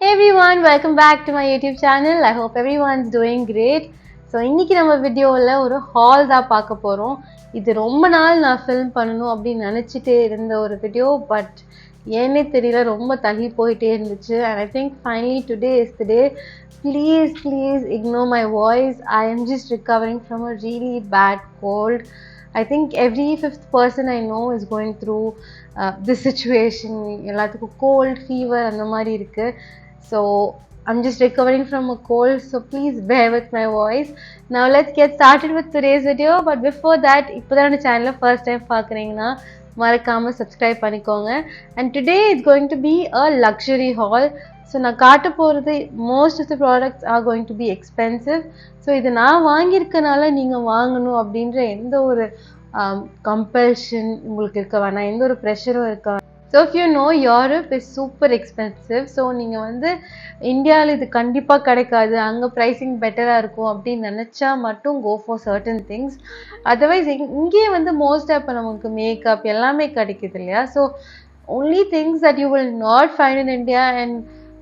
Hey everyone, welcome back to my YouTube channel. I hope everyone's doing great. So இன்றைக்கி நம்ம வீடியோவில் ஒரு hall தான் பார்க்க போகிறோம். இது ரொம்ப நாள் நான் ஃபில்ம் பண்ணணும் அப்படின்னு நினச்சிட்டே இருந்த ஒரு வீடியோ, பட் ஏன்னே தெரியல, ரொம்ப தள்ளி போயிட்டே இருந்துச்சு. And I think finally today is the day. Please ignore my voice. I am just recovering from a really bad cold. I think every fifth person I know is going through this situation. எல்லாத்துக்கும் cold, fever அந்த மாதிரி இருக்குது. So I'm just recovering from a cold, so please bear with my voice. Now let's get started with today's video. But before that, இப்போதான் இந்த சேனலை first time பார்க்குறீங்கன்னா மறக்காமல் subscribe பண்ணிக்கோங்க. And today it's going to be a luxury haul. So நான் காட்ட போகிறது most of the products are going to be expensive. So இது நான் வாங்கியிருக்கனால நீங்கள் வாங்கணும் அப்படின்ற எந்த ஒரு கம்பல்ஷன் உங்களுக்கு இருக்க வேணாம், எந்த ஒரு ப்ரெஷரும் இருக்க வேணாம். So if you know Europe is super expensive. So நீங்கள் வந்து இந்தியாவில் இது கண்டிப்பாக கிடைக்காது, அங்கே ப்ரைஸிங் பெட்டராக இருக்கும் அப்படின்னு நினச்சா மட்டும் go for certain things. Otherwise இங்கேயே வந்து மோஸ்ட்டாக இப்போ நமக்கு மேக்கப் எல்லாமே கிடைக்குது இல்லையா? So only things that you will not find in India and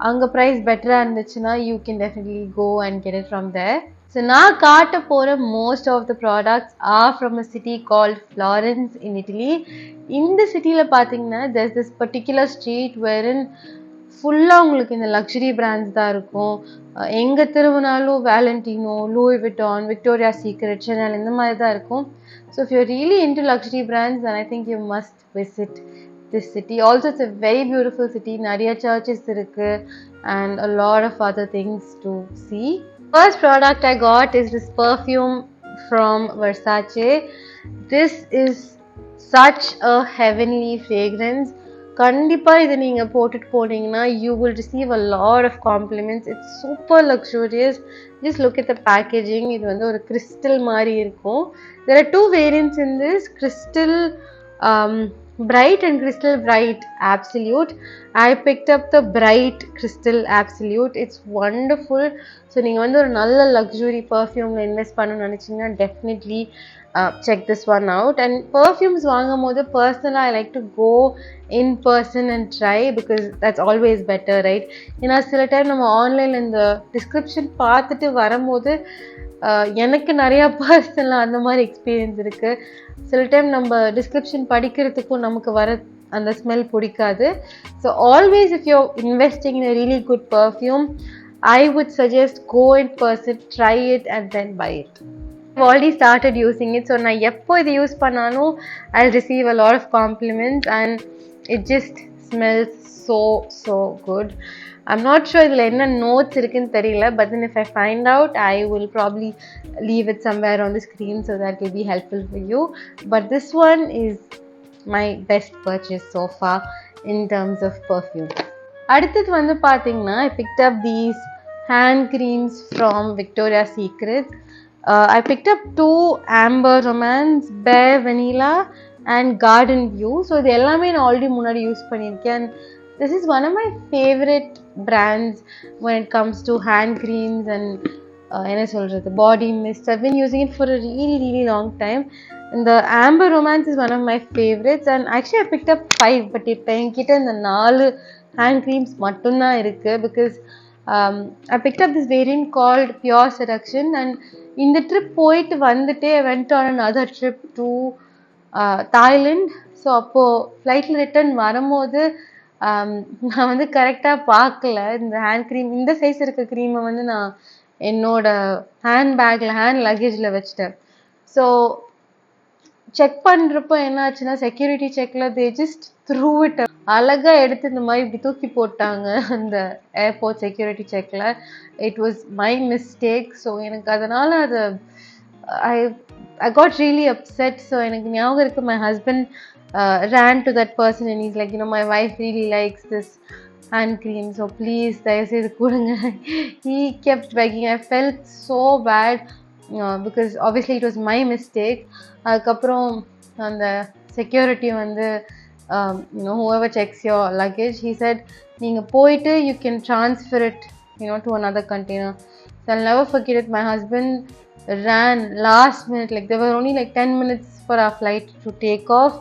அங்கே ப்ரைஸ் பெட்டராக இருந்துச்சுன்னா you can definitely go and get it from there. So நான் காட்ட போகிற most of the products are from a city called Florence in Italy. இந்த சிட்டியில் பார்த்தீங்கன்னா there's this particular street wherein ஃபுல்லாக உங்களுக்கு இந்த லக்ஸரி பிராண்ட்ஸ் தான் இருக்கும். எங்கே திரும்பினாலும் Valentino, Louis Vuitton, Victoria secret, Chanel இந்த மாதிரி தான் இருக்கும். So if you're really into luxury brands, then I think you must visit this city. Also it's a very beautiful city. Nariya churches irukku and a lot of other things to see. First product I got is this perfume from Versace. This is such a heavenly fragrance. கண்டிப்பா இதை நீங்க போட்டுட்டு போனீங்கன்னா you will receive a lot of compliments. It's super luxurious. Just look at the packaging. இது வந்து ஒரு crystal மாதிரி இருக்கும். There are two variants in this, crystal bright and crystal bright absolute. I picked up the bright crystal absolute. It's wonderful. So நீங்க வந்து ஒரு நல்ல luxury perfume invest பண்ணணும்னு நினைச்சீங்கன்னா definitely check this one out. And perfumes வாங்கும் போது personally I like to go in person and try, because that's always better, right? ஏன்னா சில டைம் நம்ம ஆன்லைனில் இந்த டிஸ்கிரிப்ஷன் பார்த்துட்டு வரும்போது எனக்கு நிறையா பர்சனலாக அந்த மாதிரி எக்ஸ்பீரியன்ஸ் இருக்குது. சில டைம் நம்ம டிஸ்கிரிப்ஷன் படிக்கிறதுக்கும் நமக்கு வர அந்த ஸ்மெல் பிடிக்காது. So always if you investing in a really good perfume, I would suggest go in person, try it and then buy it. I've already started using it. So நான் எப்போ இது use பண்ணாலும் I'll receive a lot of compliments and it just smells so good. I'm not sure இதில் என்ன notes இருக்குன்னு தெரியல, but then if I find out, I will probably leave it somewhere on the screen so that it will be helpful for you. But this one is my best purchase so far in terms of perfume. அடுத்தது வந்து பார்த்தீங்கன்னா I picked up these hand creams from Victoria's Secret. I picked up two Amber Romance, Bare Vanilla and Garden View. So இது எல்லாமே நான் already முன்னாடி use பண்ணியிருக்கேன். This is one of my favorite brands when it comes to hand creams and என்ன சொல்கிறது, body mist. I've been using it for a really long time. And the Amber Romance is one of my favorites. And actually I picked up 5, but இப்போ என்கிட்ட இந்த 4 hand creams மட்டும்தான் இருக்குது, because I picked up this variant called Pure Seduction. And இந்த trip போயிட்டு வந்துட்டே I went on another trip to Thailand. So அப்போது ஃப்ளைட்டில் ரிட்டர்ன் வரும்போது நான் வந்து கரெக்டாக பார்க்கல இந்த ஹேண்ட் க்ரீம், இந்த சைஸ் இருக்க க்ரீமை வந்து நான் என்னோட ஹேண்ட் பேக்கில், ஹேண்ட் லக்கேஜில் வச்சிட்டேன். ஸோ செக் பண்ணுறப்போ என்ன ஆச்சுன்னா, செக்யூரிட்டி செக்கில் தே ஜஸ்ட் த்ரூ இட், அழகாக எடுத்து இந்த மாதிரி இப்படி தூக்கி போட்டாங்க அந்த ஏர்போர்ட் செக்யூரிட்டி செக்கில். It was my mistake. So எனக்கு அதனால் அது I got really upset. So எனக்கு ஞாபகம் இருக்கு, my husband ran to that person and he's like, my wife really likes this hand cream, so please தயவுசெய்து கொடுங்க. He kept begging. I felt so bad because obviously it was my mistake. அதுக்கப்புறம் அந்த security வந்து whoever checks your luggage, he said நீங்கள் போயிட்டு you can transfer it to another container. So I'll never forget it. My husband ran last minute, like there were only like 10 minutes for our flight to take off,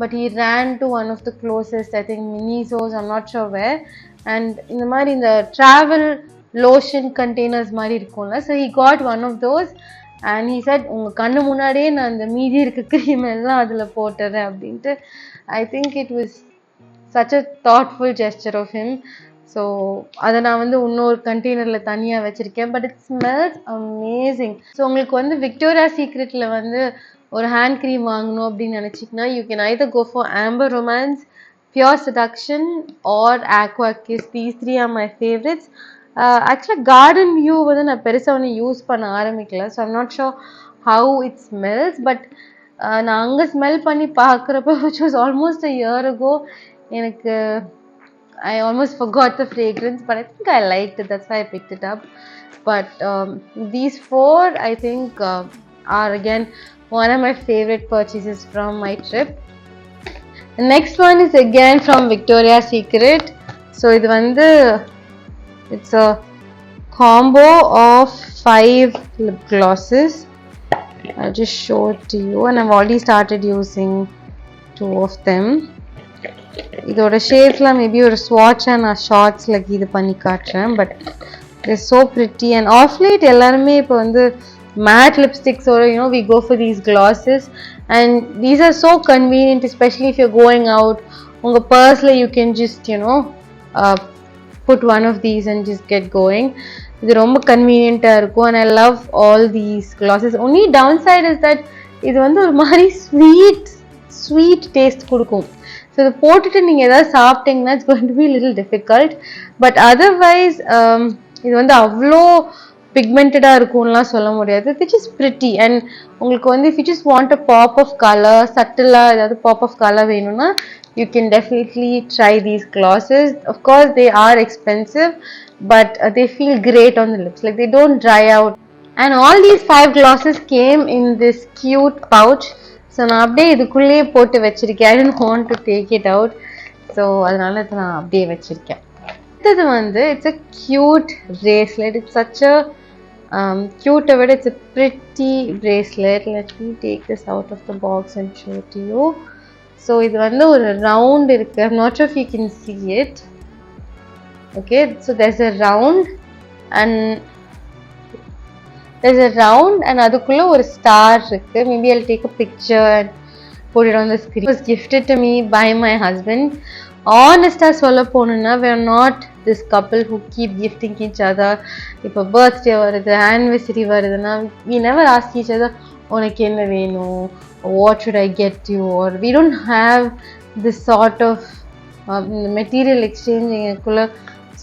but he ran to one of the closest, I think Miniso's, I'm not sure where, and இந்த மாதிரி இந்த travel lotion containers மாதிரி இருக்கும்ல. So he got one of those and he said உங்கள் கண்ணு முன்னாடியே நான் இந்த மீதி இருக்க க்ரீம் எல்லாம் அதில் போட்டுறேன் அப்படின்ட்டு. I think it was such a thoughtful gesture of him. So அதை நான் வந்து இன்னொரு கண்டெய்னரில் தனியாக வச்சுருக்கேன். But it smells amazing. So உங்களுக்கு வந்து விக்டோரியா சீக்ரெட்டில் வந்து ஒரு ஹேண்ட் க்ரீம் வாங்கணும் அப்படின்னு நினச்சிங்கன்னா you can either go for Amber Romance, Pure Seduction or Aqua Kiss. These three are my favorites. Actually Garden View வந்து நான் பெருசாக ஒன்று யூஸ் பண்ண ஆரம்பிக்கல. So I'm not sure how it smells. But நான் அங்கே ஸ்மெல் பண்ணி பார்க்குறப்ப which was almost a year ago, எனக்கு I almost forgot the fragrance, but I think I liked it. That's why I picked it up. But these four, I think, are again one of my favorite purchases from my trip. The next one is again from Victoria's Secret. So it's a combo of 5 lip glosses. I'll just show it to you, and I've already started using 2 of them. இதோட ஷேட்ஸ்லாம் maybe ஒரு ஸ்வாட்சாக நான் ஷார்ட்ஸில் இது பண்ணி காட்டுறேன். But it's so pretty and half light எல்லாருமே இப்போ வந்து mat லிப்ஸ்டிக்ஸோட we go for these glosses and these are so convenient, especially if you're going out. உங்கள் பர்ஸில் you can just put one of these and just get going. இது ரொம்ப கன்வீனியண்ட்டாக இருக்கும் and I love all these glosses. Only downside is that இது வந்து ஒரு மாதிரி sweet taste கொடுக்கும். ஸோ இதை போட்டுட்டு நீங்கள் ஏதாவது சாப்பிட்டீங்கன்னா it's going to be little difficult. But otherwise இது வந்து அவ்வளோ பிக்மெண்டடாக இருக்கும்லாம் சொல்ல முடியாது. விச் இஸ் பிரிட்டி அண்ட் உங்களுக்கு வந்து if you just want a pop of colour, சட்டிலாக ஏதாவது பாப் ஆஃப் கலர் வேணும்னா you can definitely try these glosses. Of course they are expensive, but they feel great on the lips, like they don't dry out. And all these 5 glosses came in this cute pouch. So நான் அப்படியே இதுக்குள்ளேயே போட்டு வச்சுருக்கேன். I don't want to take it out. So அதனால இதை நான் அப்படியே வச்சுருக்கேன். அடுத்தது வந்து it's a cute bracelet. It's such a க்யூட்டை விட it's a pretty bracelet. Let me take this out of the box and show to you. So இது வந்து ஒரு ரவுண்ட் இருக்குது. I'm not sure if you can see it. Okay, so there's a round and அதுக்குள்ள ஒரு star இருக்கு. Maybe I'll take a picture and put it on the screen. It was gifted to me by my husband. Honestly சொல்ல போணும்னா we are not this couple who keep gifting each other. இப்போ birthday வருது, anniversary வருதுன்னா we never ask each other உனக்கு என்ன வேணும், what should I get you, or we don't have this sort of material exchange எங்களுக்குள்ள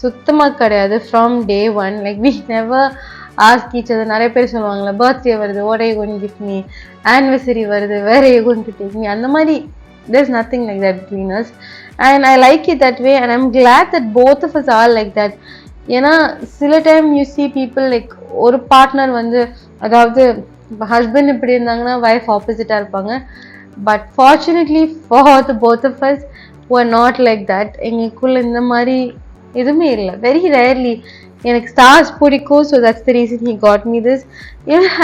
சுத்தமாக கிடையாது. From day one, like we never ask each other. நிறைய பேர் சொல்லுவாங்களே பர்த்டே வருது, what are you going to give me, anniversary வருது, where are you going to take me, அந்த மாதிரி there's nothing like that between us and I like it that way and I'm glad that both of us are like that. ஏன்னா சில time you see people like ஒரு partner வந்து அதாவது husband இப்படி இருந்தாங்கன்னா wife ஆப்போசிட்டாக இருப்பாங்க. But fortunately for the both of us who are not like that. எங்களுக்குள்ள இந்த மாதிரி எதுவுமே இல்லை. வெரி ரேர்லி எனக்கு ஸ்டார்ஸ் பிடிக்கும். So that's the reason he got me this.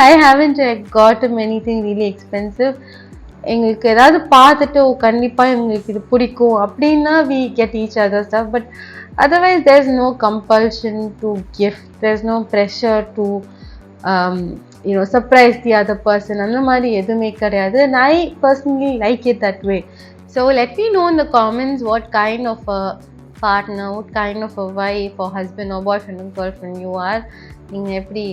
I haven't got anything really expensive. எங்களுக்கு ஏதாவது பார்த்துட்டு கண்டிப்பாக எங்களுக்கு இது பிடிக்கும் அப்படின்னா we get each other stuff. But otherwise there is no compulsion to gift, there is no pressure to surprise the other person. அந்த மாதிரி எதுவுமே கிடையாது. And I personally like it that way. So let me know in the comments what kind of a partner, what kind of a wife or husband or boyfriend or girlfriend you are. நீங்க எப்படி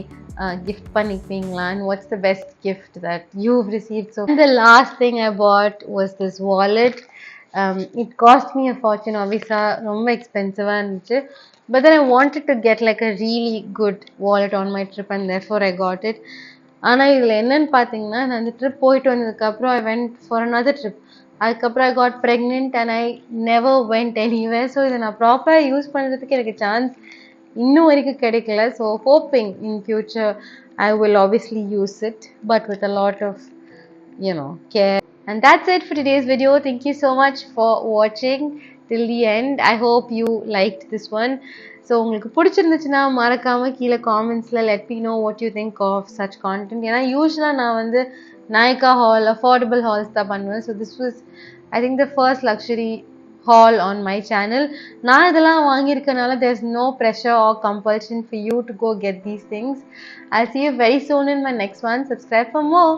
gift பண்ணிப்பீங்களா and what's the best gift that you've received. So the last thing I bought was this wallet. It cost me a fortune. Obviously ரொம்ப எக்ஸ்பென்சிவா இருந்துச்சு. But then I wanted to get like a really good wallet on my trip and therefore I got it. ஆனால் இதில் என்னன்னு பார்த்தீங்கன்னா நான் அந்த trip போயிட்டு வந்ததுக்கப்புறம் I went for another trip. அதுக்கப்புறம் I got pregnant and I never went anywhere. So இதை நான் ப்ராப்பராக யூஸ் பண்ணுறதுக்கு எனக்கு சான்ஸ் இன்னும் வரைக்கும் கிடைக்கல. So hoping in future I will obviously use it, but with a lot of care. And that's it for today's video. Thank you so much for watching till the end. I hope you liked this one. So உங்களுக்கு பிடிச்சிருந்துச்சுன்னா மறக்காம கீழே காமெண்ட்ஸ்ல let me know what you think of such content. ஏன்னா யூஸ்வலாக நான் வந்து Nayaka hall, affordable halls தான் பண்ணுவேன். So this was I think the first luxury haul on my channel. நான் இதெல்லாம் வாங்கியிருக்கனால there's no pressure or compulsion for you to go get these things. I'll see you very soon in my next one. Subscribe for more.